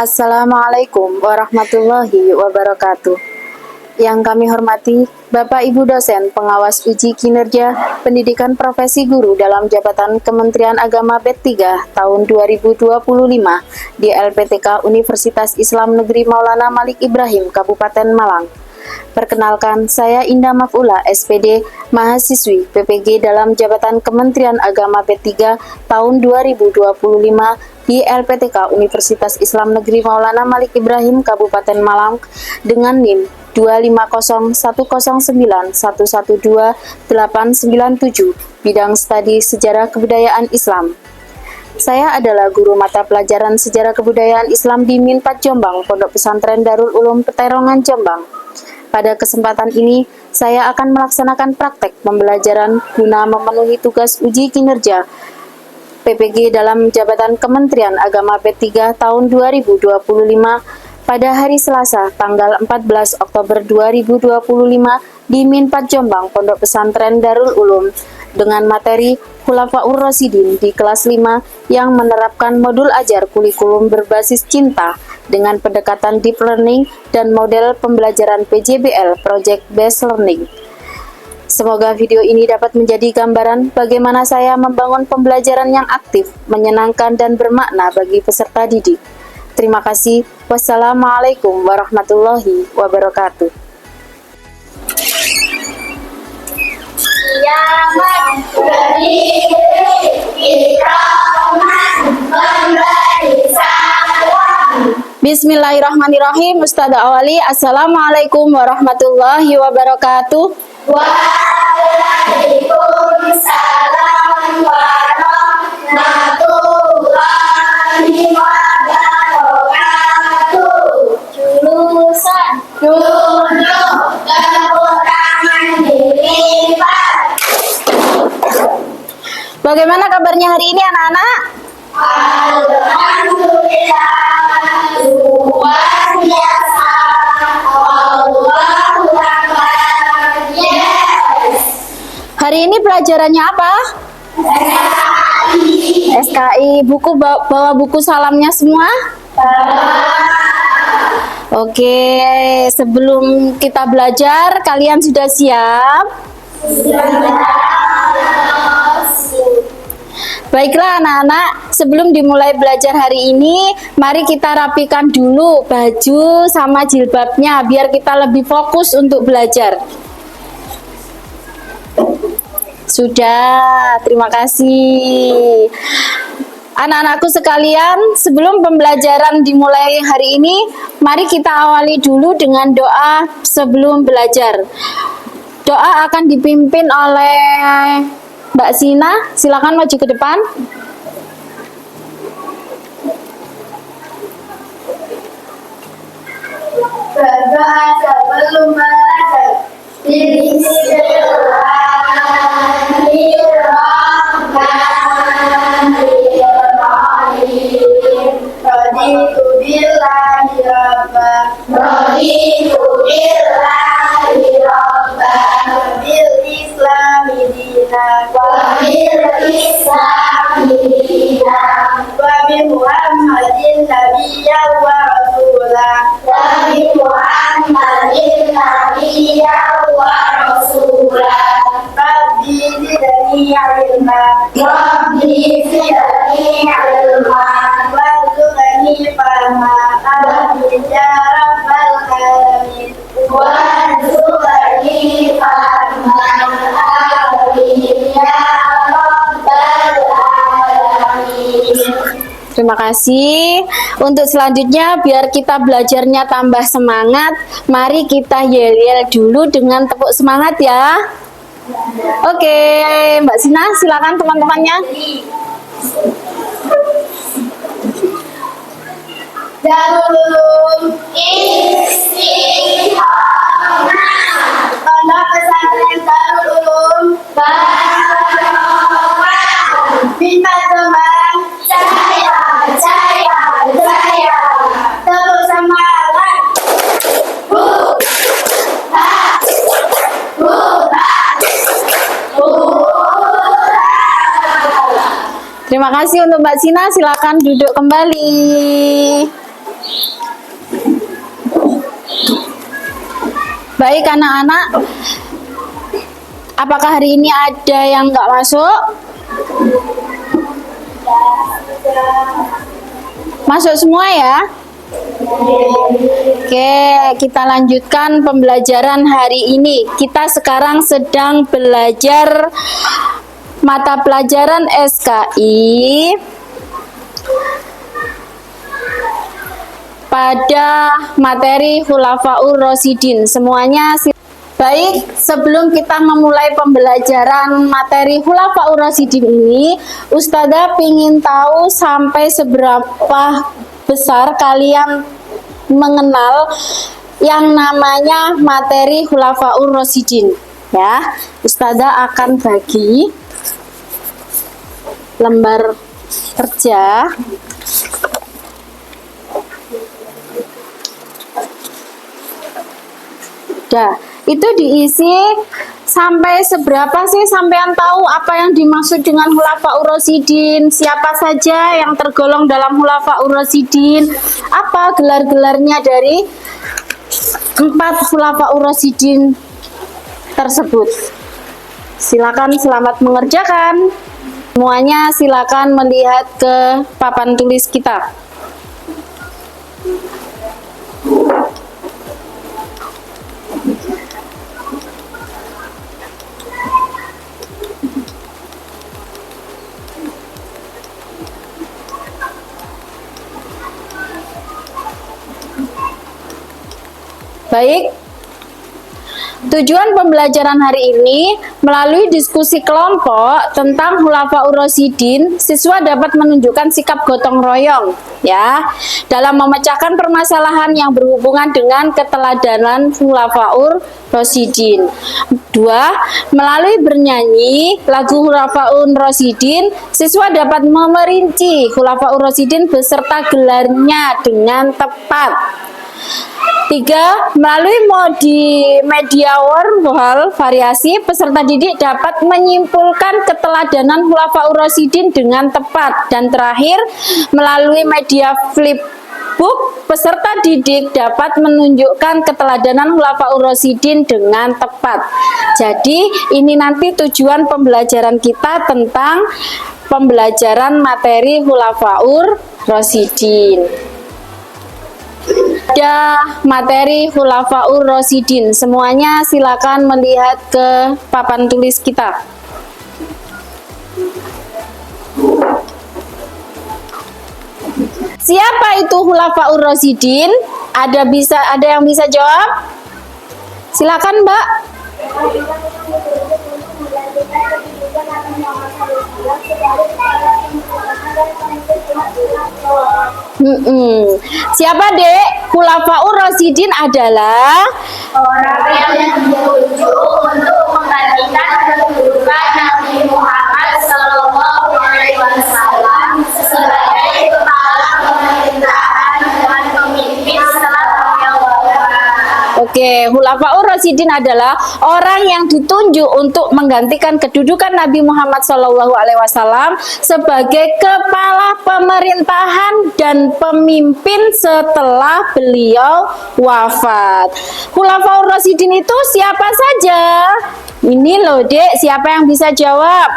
Assalamualaikum warahmatullahi wabarakatuh. Yang kami hormati Bapak Ibu dosen pengawas uji kinerja pendidikan profesi guru dalam jabatan Kementerian Agama B3 tahun 2025 di LPTK Universitas Islam Negeri Maulana Malik Ibrahim Kabupaten Malang. Perkenalkan, saya Indah Maf'ula, SPD, mahasiswi PPG dalam jabatan Kementerian Agama B3 tahun 2025 di LPTK Universitas Islam Negeri Maulana Malik Ibrahim Kabupaten Malang dengan NIM 2501011211897 bidang studi Sejarah Kebudayaan Islam. Saya adalah guru mata pelajaran Sejarah Kebudayaan Islam di Min 4 Jombang, Pondok Pesantren Darul Ulum Peterongan Jombang. Pada kesempatan ini, saya akan melaksanakan praktek pembelajaran guna memenuhi tugas uji kinerja PPG dalam jabatan Kementerian Agama B3 tahun 2025 pada hari Selasa tanggal 14 Oktober 2025 di Min 4 Jombang, Pondok Pesantren Darul Ulum dengan materi Khulafaur Rasyidin di kelas 5 yang menerapkan modul ajar kurikulum berbasis cinta dengan pendekatan deep learning dan model pembelajaran PJBL Project Based Learning. Semoga video ini dapat menjadi gambaran bagaimana saya membangun pembelajaran yang aktif, menyenangkan dan bermakna bagi peserta didik. Terima kasih. Wassalamualaikum warahmatullahi wabarakatuh. Bismillahirrahmanirrahim. Ustadzah awali. Assalamualaikum warahmatullahi wabarakatuh. Waalaikumsalam warahmatullahi wabarakatuh. Jurusan duduk kekurangan dilipat. Bagaimana kabarnya hari ini anak-anak? Alhamdulillah, luar biasa. Allahu Akbar. Yes. Hari ini pelajarannya apa? SKI. Buku bawa buku salamnya semua? Oke, sebelum kita belajar, kalian sudah siap? Baiklah anak-anak, sebelum dimulai belajar hari ini, mari kita rapikan dulu baju sama jilbabnya biar kita lebih fokus untuk belajar. Sudah, terima kasih. Anak-anakku sekalian, sebelum pembelajaran dimulai hari ini, mari kita awali dulu dengan doa sebelum belajar. Doa akan dipimpin oleh Mbak Sina, silakan maju ke depan. Berdoa sebelum belajar. Bismillahirrahmanirrahim. Raditu billahi rabba. Raditu billahi rabba. Bil islami dinan. Wa bil islami dinan. Wa bi Muhammadin nabiyyan wa rasulah. Wa bi Muhammadin nabiyyan wa rasulah. Rabbi zidni ilma. Rabbi zidni ilma. Warzuqni fahma. Amin ya rabbal alamin. Warzuqni fahma. Amin ya rabbal alamin. Terima kasih. Untuk selanjutnya, biar kita belajarnya tambah semangat, mari kita yel-yel dulu dengan tepuk semangat ya. Oke, Mbak Sina, silakan teman-temannya. Darul Istiqomah. Pondok Pesantren Darul Ulum Min 4 Jombang. Jaya. Tepuk semangat. Terima kasih untuk Mbak Sina, silakan duduk kembali. Baik anak-anak, apakah hari ini ada yang nggak masuk? Masuk semua ya? Oke, kita lanjutkan pembelajaran hari ini. Kita sekarang sedang belajar mata pelajaran SKI pada materi Khulafaur Rasyidin. Semuanya baik, sebelum kita memulai pembelajaran materi Khulafaur Rasyidin ini, Ustazah ingin tahu sampai seberapa besar kalian mengenal yang namanya materi Khulafaur Rasyidin. Ya, Ustazah akan bagi lembar kerja. Itu diisi sampai seberapa sih sampean tahu apa yang dimaksud dengan Khulafaur Rasyidin? Siapa saja yang tergolong dalam Khulafaur Rasyidin? Apa gelar-gelarnya dari 4 Khulafaur Rasyidin tersebut? Silakan, selamat mengerjakan. Semuanya silakan melihat ke papan tulis kita. Baik, tujuan pembelajaran hari ini melalui diskusi kelompok tentang Khulafaur Rasyidin, siswa dapat menunjukkan sikap gotong royong ya dalam memecahkan permasalahan yang berhubungan dengan keteladanan Khulafaur Rasyidin. 2. Melalui bernyanyi lagu Khulafaur Rasyidin, siswa dapat memerinci Khulafaur Rasyidin beserta gelarnya dengan tepat. 3. Melalui media wormhole variasi, peserta didik dapat menyimpulkan keteladanan Khulafaur Rasyidin dengan tepat. Dan terakhir, melalui media flipbook, peserta didik dapat menunjukkan keteladanan Khulafaur Rasyidin dengan tepat. Jadi, ini nanti tujuan pembelajaran kita tentang pembelajaran materi Khulafaur Rasyidin. Ada materi Khulafaur Rasyidin. Semuanya silakan melihat ke papan tulis kita. Siapa itu Khulafaur Rasyidin? Ada yang bisa jawab? Silakan, Mbak. Siapa, Dek? Khulafaur Rasyidin adalah orang yang ditunjuk untuk menggantikan kedudukan Nabi Muhammad SAW sebagai kepala pemerintahan dan pemimpin setelah beliau wafat. Oke, Khulafaur Rasyidin adalah orang yang ditunjuk untuk menggantikan kedudukan Nabi Muhammad SAW sebagai kepala pemerintahan dan pemimpin setelah beliau wafat. Khulafaur Rasyidin itu siapa saja? Ini loh, Dek, siapa yang bisa jawab?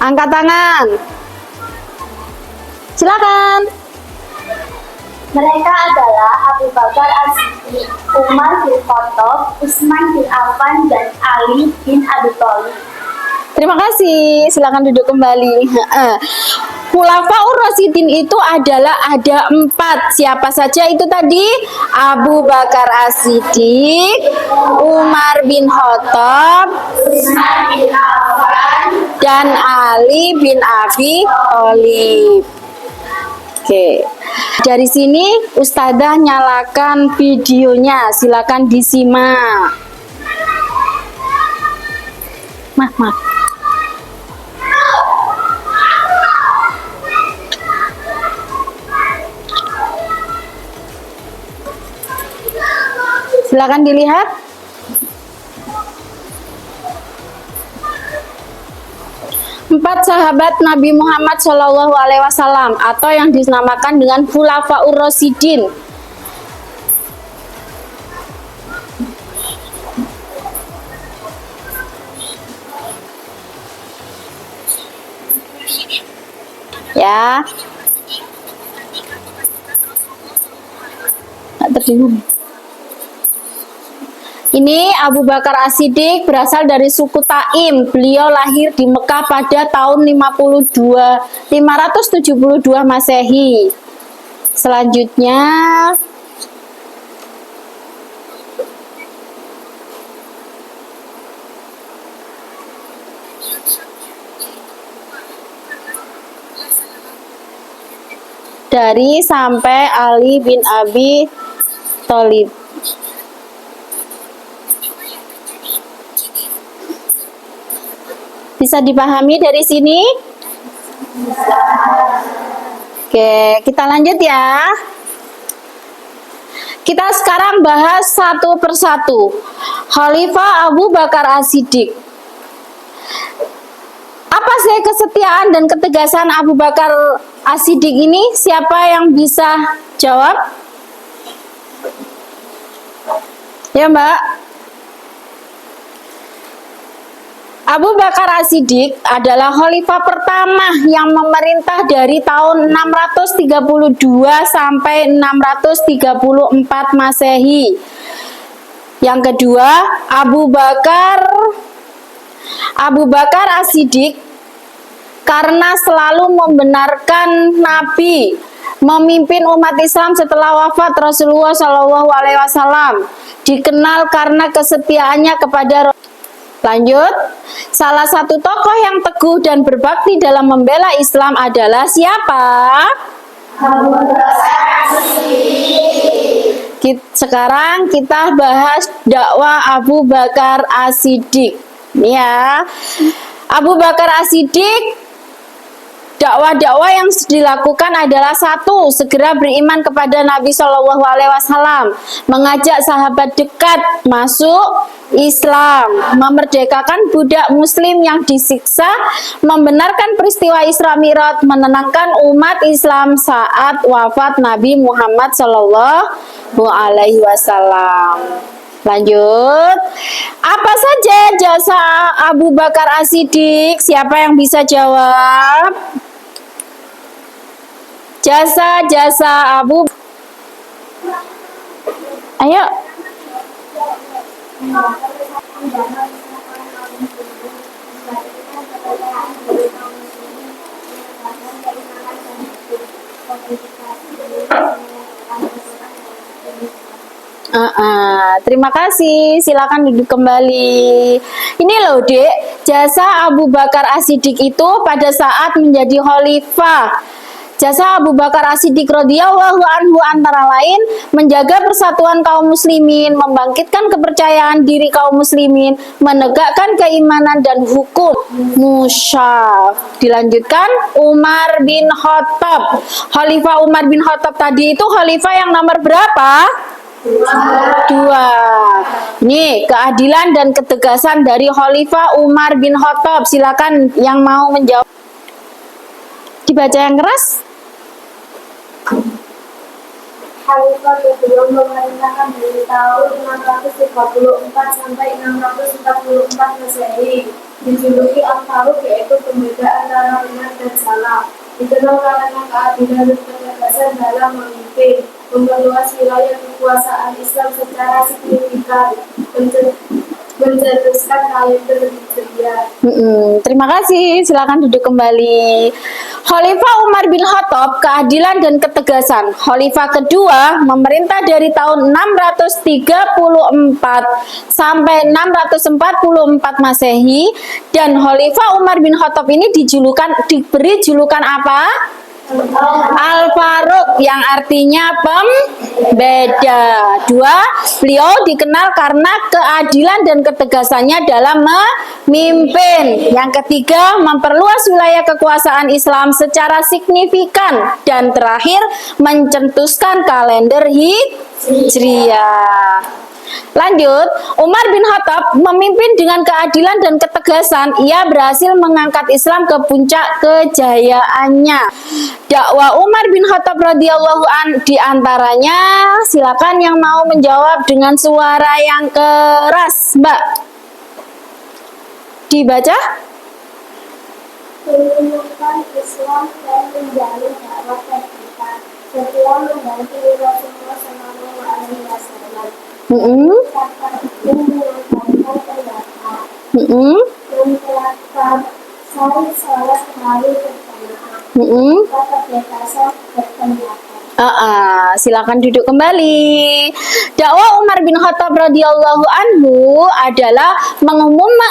Angkat tangan. Silakan. Mereka adalah Abu Bakar As-Siddiq, Umar bin Khattab, Utsman bin Affan, dan Ali bin Abi Thalib. Terima kasih. Silakan duduk kembali. Khulafaur Rasyidin itu adalah ada 4. Siapa saja itu tadi? Abu Bakar As-Siddiq, Umar bin Khattab, Utsman bin Affan, dan Ali bin Abi Thalib. Oke, dari sini Ustazah nyalakan videonya, silakan disimak. Mah. Silakan dilihat. Empat sahabat Nabi Muhammad SAW atau yang dinamakan dengan Khulafaur Rasyidin. ya. Nggak terdengar. Ini Abu Bakar As-Siddiq berasal dari suku Taim. Beliau lahir di Mekah pada tahun 572 Masehi. Selanjutnya dari sampai Ali bin Abi Thalib. Bisa dipahami dari sini? Oke, kita lanjut ya. Kita sekarang bahas satu persatu. Khalifah Abu Bakar As-Siddiq. Apa sih kesetiaan dan ketegasan Abu Bakar As-Siddiq ini? Siapa yang bisa jawab? Ya, Mbak. Abu Bakar As-Siddiq adalah khalifah pertama yang memerintah dari tahun 632 sampai 634 Masehi. Yang kedua, Abu Bakar As-Siddiq karena selalu membenarkan Nabi, memimpin umat Islam setelah wafat Rasulullah SAW, dikenal karena kesetiaannya kepada Lanjut, salah satu tokoh yang teguh dan berbakti dalam membela Islam adalah siapa? Sekarang kita bahas dakwah Abu Bakar As-Siddiq. Ya, Abu Bakar As-Siddiq dakwah-dakwah yang dilakukan adalah satu, segera beriman kepada Nabi Shallallahu Alaihi Wasallam, mengajak sahabat dekat masuk Islam, memerdekakan budak Muslim yang disiksa, membenarkan peristiwa Isra Mi'raj, menenangkan umat Islam saat wafat Nabi Muhammad Shallallahu Alaihi Wasallam. Lanjut, apa saja jasa Abu Bakar As-Siddiq? Siapa yang bisa jawab? Jasa Abu. Ayo. Terima kasih. Silakan duduk kembali. Ini loh, Dek, jasa Abu Bakar As-Siddiq itu pada saat menjadi khalifah. Jasa Abu Bakar As-Siddiq radhiyallahu anhu antara lain menjaga persatuan kaum muslimin, membangkitkan kepercayaan diri kaum muslimin, menegakkan keimanan dan hukum musyaf. Dilanjutkan Umar bin Khattab. Khalifah Umar bin Khattab tadi itu khalifah yang nomor berapa? Dua. Nih, keadilan dan ketegasan dari Khalifah Umar bin Khattab. Silakan yang mau menjawab. Dibaca yang keras. Khalifah kedua memerintahkan dari tahun 634 sampai 644 Masehi. Dijuluki Al-Faruq, yaitu pembeda antara benar dan salah. Dikenal karena keadilan dan ketegasan dalam memimpin, memperluas wilayah kekuasaan Islam secara signifikan, mencetuskan kalender hijriah. Terima kasih. Silakan duduk kembali. Khalifah Umar bin Khattab, keadilan dan ketegasan. Khalifah kedua memerintah dari tahun 634 sampai 644 Masehi, dan Khalifah Umar bin Khattab ini diberi julukan apa? Al-Faruq, yang artinya pembeda. Dua, beliau dikenal karena keadilan dan ketegasannya dalam memimpin. Yang ketiga, memperluas wilayah kekuasaan Islam secara signifikan. Dan terakhir, mencetuskan kalender hijriah. Lanjut, Umar bin Khattab memimpin dengan keadilan dan ketegasan. Ia berhasil mengangkat Islam ke puncak kejayaannya. Dakwah Umar bin Khattab radhiyallahu an diantaranya, silakan yang mau menjawab dengan suara yang keras, Mbak. Dibaca. menemukan Islam dan menjalin dakwah terbuka setelah mendampingi Rasulullah Shallallahu Alaihi Wasallam. Kata itu menyampaikan pendapat, menerapkan sholat hari berjamaah, kata bebas berpendapat. Silakan duduk kembali. Dakwah Umar bin Khattab radhiyallahu anhu adalah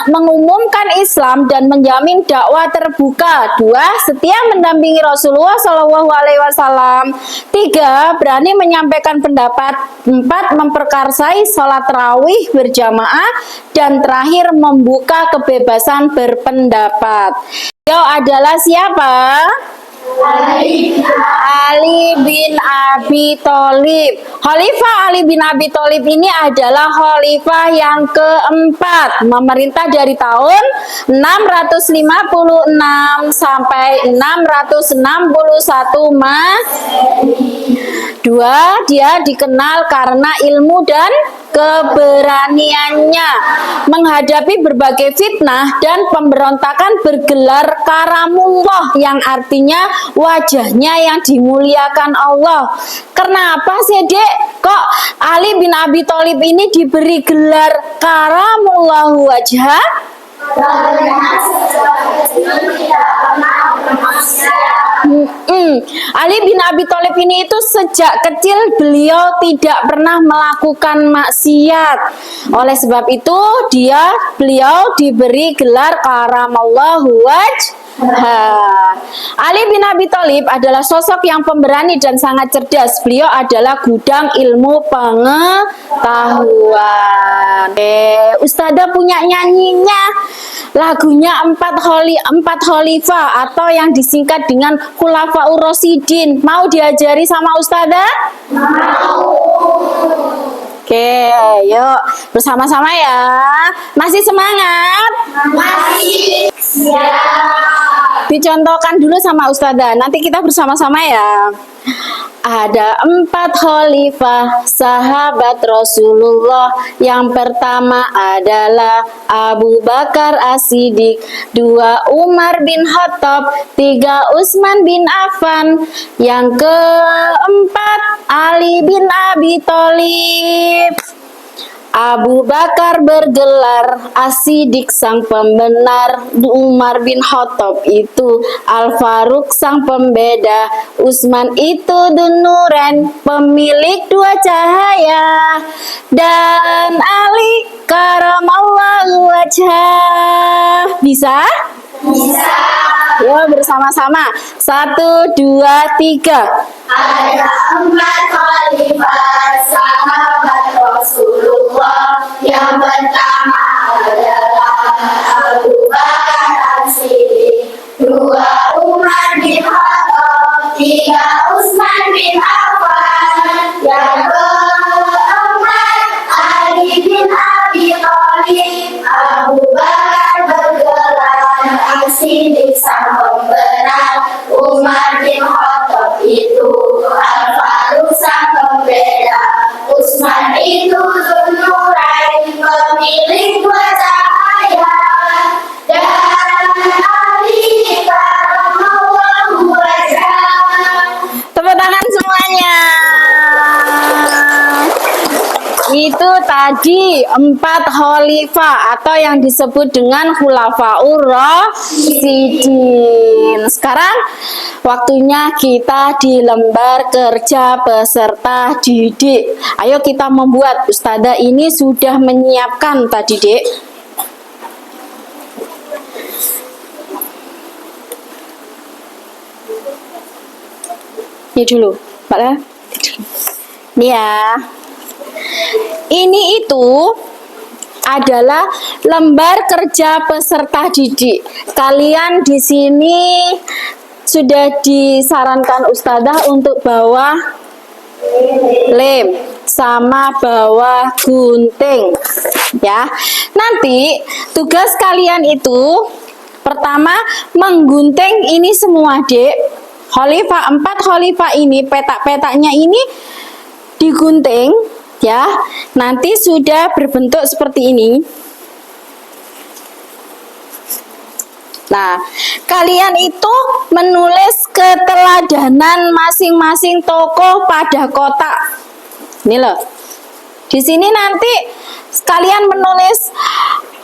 mengumumkan Islam dan menjamin dakwah terbuka. 2. Setia mendampingi Rasulullah Shallallahu Alaihi Wasallam. 3. Berani menyampaikan pendapat. 4. Memperkarsai sholat tarawih berjamaah. Dan terakhir membuka kebebasan berpendapat. Beliau adalah siapa? Ali bin Abi Thalib. Khalifah Ali bin Abi Thalib ini adalah khalifah yang keempat, memerintah dari tahun 656 sampai 661 Masehi. 2. Dia dikenal karena ilmu dan keberaniannya menghadapi berbagai fitnah dan pemberontakan, bergelar Karamullah yang artinya wajahnya yang dimuliakan Allah. Kenapa sih Dek kok Ali bin Abi Thalib ini diberi gelar Karamullah wajah? Ali bin Abi Thalib ini itu sejak kecil beliau tidak pernah melakukan maksiat. Oleh sebab itu beliau diberi gelar Karamallahu wajh. Ali bin Abi Thalib adalah sosok yang pemberani dan sangat cerdas. Beliau adalah gudang ilmu pengetahuan. Ustazah punya nyanyinya, lagunya empat khalifah atau yang disingkat dengan Khulafaur Rasyidin. Mau diajari sama Ustazah? Mau. Oke, yuk bersama-sama ya. Masih semangat? Masih. Siap. Dicontohkan dulu sama Ustazah. Nanti kita bersama-sama ya. Ada 4 khalifah sahabat Rasulullah. Yang pertama adalah Abu Bakar As-Siddiq, 2 Umar bin Khattab, 3 Utsman bin Affan, yang keempat Ali bin Abi Thalib. Abu Bakar bergelar As-Siddiq sang pembenar, Umar bin Khattab itu Al-Faruq sang pembeda, Utsman itu Dunuren pemilik 2 cahaya, dan Ali karamallahu wajhah. Bisa? Bisa. Yuk bersama-sama. 1, 2, 3. Ada 4 khalifah sahabat Rasulullah. Yang pertama adalah Abu Bakar As-Siddiq, 2 Umar bin Khattab, 3 Utsman bin Affan, yang keempat Ali bin Abi Thalib. Abu Bakar bergelar As-Siddiq sang pembenar, Umar bin Khattab itu Al-Faruq sang pembeda, Utsman itu Dzunurain pemilik 2 cahaya, dan Ali karamallahu wajhah. Tepuk tangan semuanya. Itu tadi 4 khalifah atau yang disebut dengan Khulafaur Rasyidin. Sekarang waktunya kita di lembar kerja peserta didik. Ayo kita membuat. Ustazah ini sudah menyiapkan tadi, Dek. Ini dulu, Pak. Ini ya. Ini itu adalah lembar kerja peserta didik. Kalian di sini sudah disarankan Ustazah untuk bawa lem sama bawa gunting ya. Nanti tugas kalian itu pertama menggunting ini semua, Dek. 4 khalifah ini, petak-petaknya ini digunting ya. Nanti sudah berbentuk seperti ini. Nah, kalian itu menulis keteladanan masing-masing tokoh pada kotak. Ini loh. Di sini nanti kalian menulis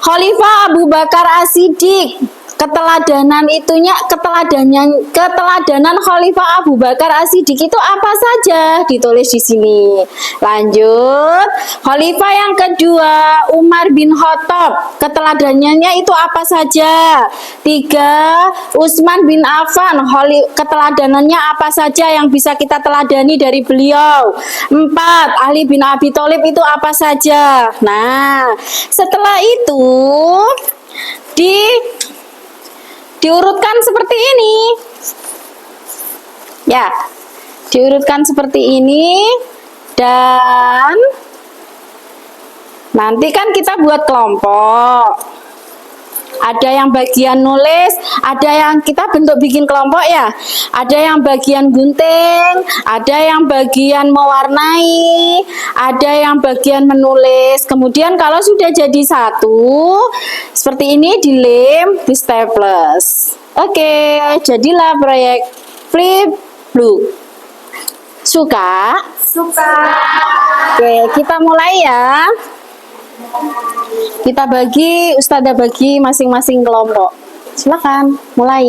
Khalifah Abu Bakar As-Siddiq. Keteladanan keteladanan Khalifah Abu Bakar As-Siddiq itu apa saja? Ditulis di sini. Lanjut, Khalifah yang kedua Umar bin Khattab. Keteladanannya itu apa saja? 3. Utsman bin Affan. Keteladanannya apa saja yang bisa kita teladani dari beliau? 4. Ali bin Abi Thalib itu apa saja? Nah, setelah itu diurutkan seperti ini. Ya, diurutkan seperti ini dan nanti kan kita buat kelompok. Ada yang bagian nulis, ada yang kita bentuk bikin kelompok ya. Ada yang bagian gunting, ada yang bagian mewarnai, ada yang bagian menulis. Kemudian kalau sudah jadi satu, seperti ini dilem di staples. Oke, jadilah proyek Flip Blue. Suka? Suka. Oke, kita mulai ya. Kita bagi, Ustazah bagi masing-masing kelompok. Silakan, mulai.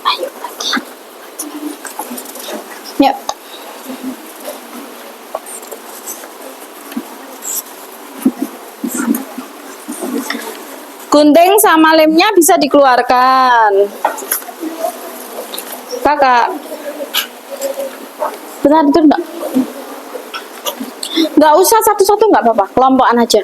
Ayo lagi. Yuk. Gunting sama lemnya bisa dikeluarkan. Kakak, benar itu enggak usah satu-satu, enggak apa-apa, kelompokan aja.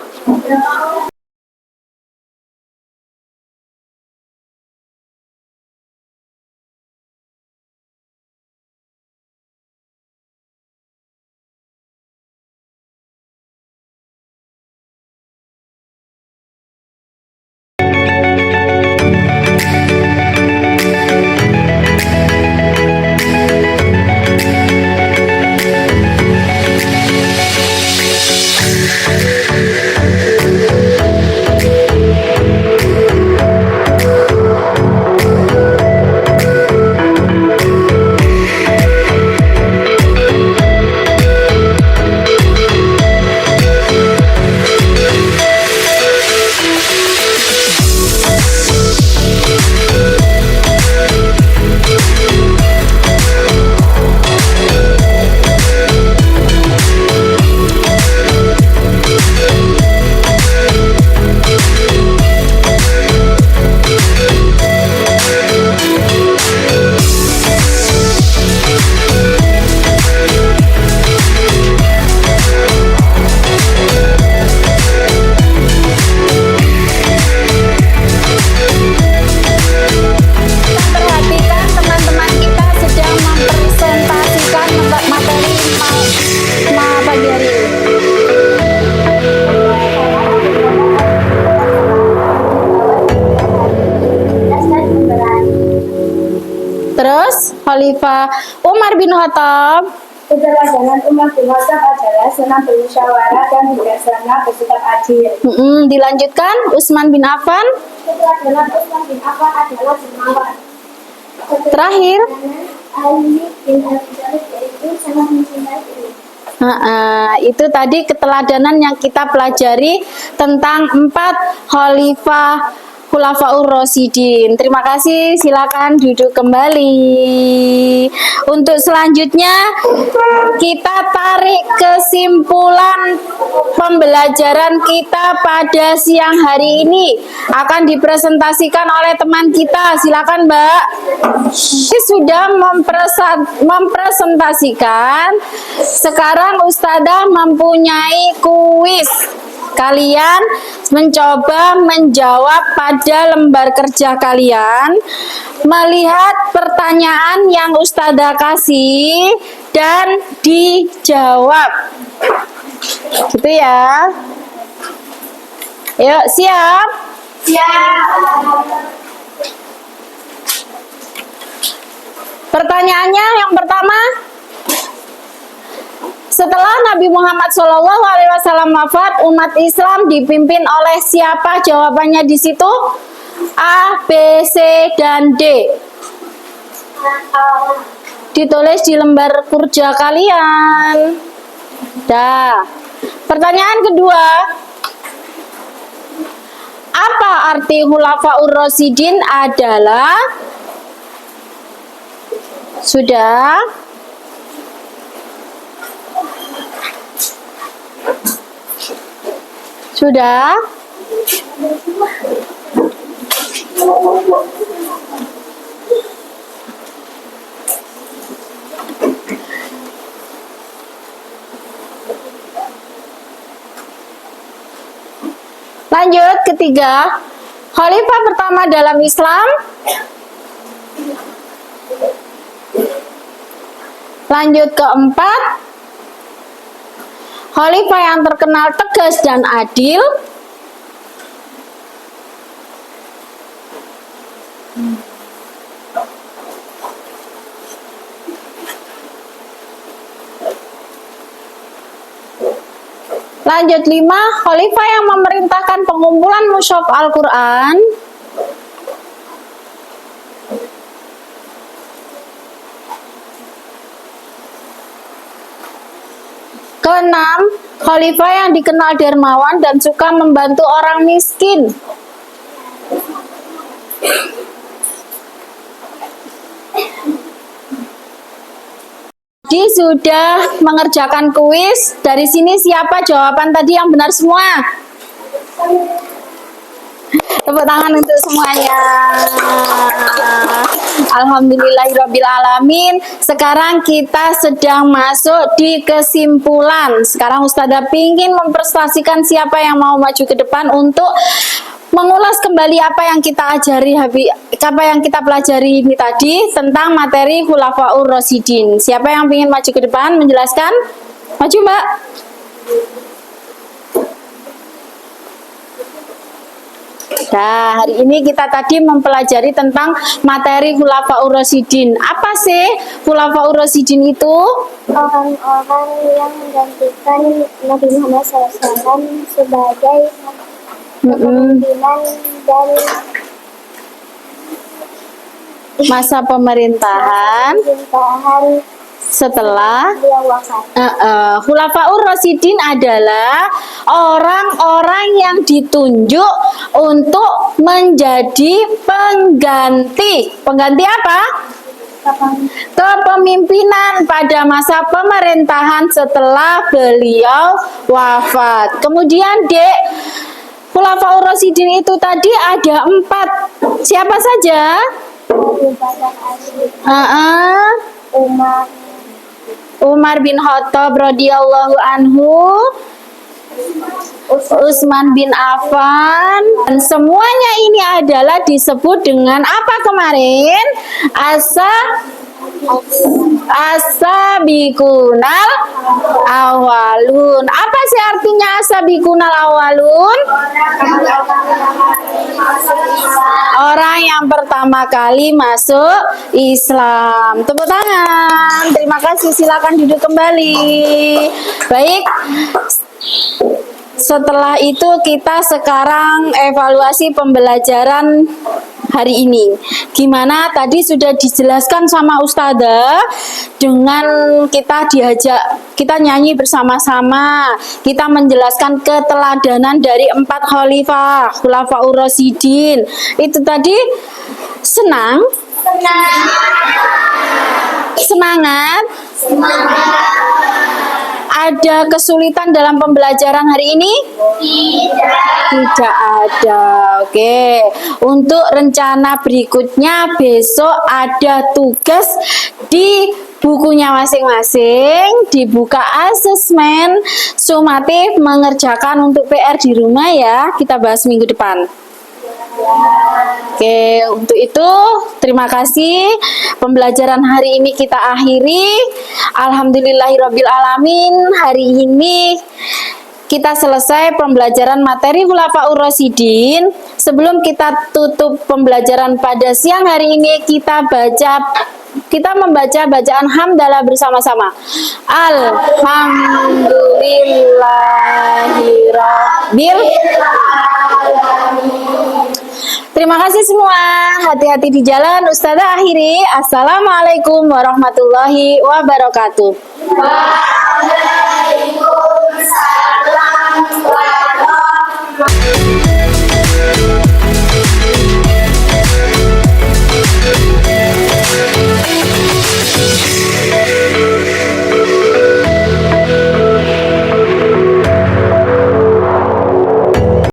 Terus Khalifah Umar bin Khattab. Keteladanan Umar bin Khattab adalah senang bermusyawarah dan bijaksana, bersikap adil. Dilanjutkan Utsman bin Affan. Keteladanan Utsman bin Affan adalah dermawan. Terakhir Ali bin Abi Thalib yaitu sangat mencintai diri. itu tadi keteladanan yang kita pelajari tentang 4 Khalifah Khulafaur Rasyidin. Terima kasih, silakan duduk kembali. Untuk selanjutnya kita tarik kesimpulan pembelajaran kita pada siang hari ini. Akan dipresentasikan oleh teman kita. Silakan, Mbak. Ini sudah mempresentasikan. Sekarang Ustazah mempunyai kuis. Kalian mencoba menjawab pada lembar kerja kalian, melihat pertanyaan yang Ustazah kasih dan dijawab. Gitu ya. Yuk, siap? Siap. Pertanyaannya yang pertama, setelah Nabi Muhammad SAW wafat, umat Islam dipimpin oleh siapa? Jawabannya di situ A, B, C, dan D. Ditulis di lembar kerja kalian. Dah. Pertanyaan kedua. Apa arti Khulafaur Rasyidin adalah? Sudah? Sudah? Lanjut, ketiga, khalifah pertama dalam Islam. Lanjut, keempat, khalifah yang terkenal tegas dan adil. Lanjut, 5, khalifah yang memerintahkan pengumpulan mushaf Al-Quran. Keenam, khalifah yang dikenal dermawan dan suka membantu orang miskin. Jadi sudah mengerjakan kuis. Dari sini siapa jawaban tadi yang benar semua? Tepuk tangan untuk semuanya. Alhamdulillahirrabbilalamin. Sekarang kita sedang masuk di kesimpulan. Sekarang Ustazah pingin mempresentasikan siapa yang mau maju ke depan untuk mengulas kembali apa yang kita ajari, apa yang kita pelajari ini tadi tentang materi Khulafaur Rasyidin. Siapa yang ingin maju ke depan menjelaskan? Maju, Mbak. Nah, hari ini kita tadi mempelajari tentang materi Khulafaur Rasyidin. Apa sih Khulafaur Rasyidin itu? Orang-orang yang menggantikan Nabi Muhammad SAW sebagai kepemimpinan dan masa pemerintahan setelah beliau wafat. Khulafaur Rasyidin adalah orang-orang yang ditunjuk untuk menjadi pengganti. Pengganti apa? Kepemimpinan pada masa pemerintahan setelah beliau wafat. Kemudian, Dek, Khulafaur Rasyidin itu tadi ada 4. Siapa saja? Umar bin Khattab radhiyallahu anhu, Utsman bin Affan, dan semuanya ini adalah disebut dengan apa kemarin? As-sabiqunal awalun. Apa sih artinya as-sabiqunal awalun? Orang yang pertama kali masuk Islam. Tepuk tangan. Terima kasih. Silakan duduk kembali. Baik. Setelah itu kita sekarang evaluasi pembelajaran hari ini. Gimana tadi sudah dijelaskan sama Ustazah dengan kita nyanyi bersama-sama. Kita menjelaskan keteladanan dari 4 khalifah, Khulafaur Rasyidin. Itu tadi senang? Semangat? Ada kesulitan dalam pembelajaran hari ini? Tidak ada. Oke. Untuk rencana berikutnya besok ada tugas di bukunya masing-masing, dibuka asesmen sumatif mengerjakan untuk PR di rumah ya. Kita bahas minggu depan. Oke, untuk itu terima kasih. Pembelajaran hari ini kita akhiri. Alhamdulillahirrabbilalamin. Hari ini kita selesai pembelajaran materi Khulafaur Rasyidin. Sebelum kita tutup pembelajaran pada siang hari ini, kita baca Kita membaca bacaan hamdalah bersama-sama. Alhamdulillahirabbil. Terima kasih semua. Hati-hati di jalan. Ustazah akhiri. Assalamualaikum warahmatullahi wabarakatuh. Waalaikumsalam.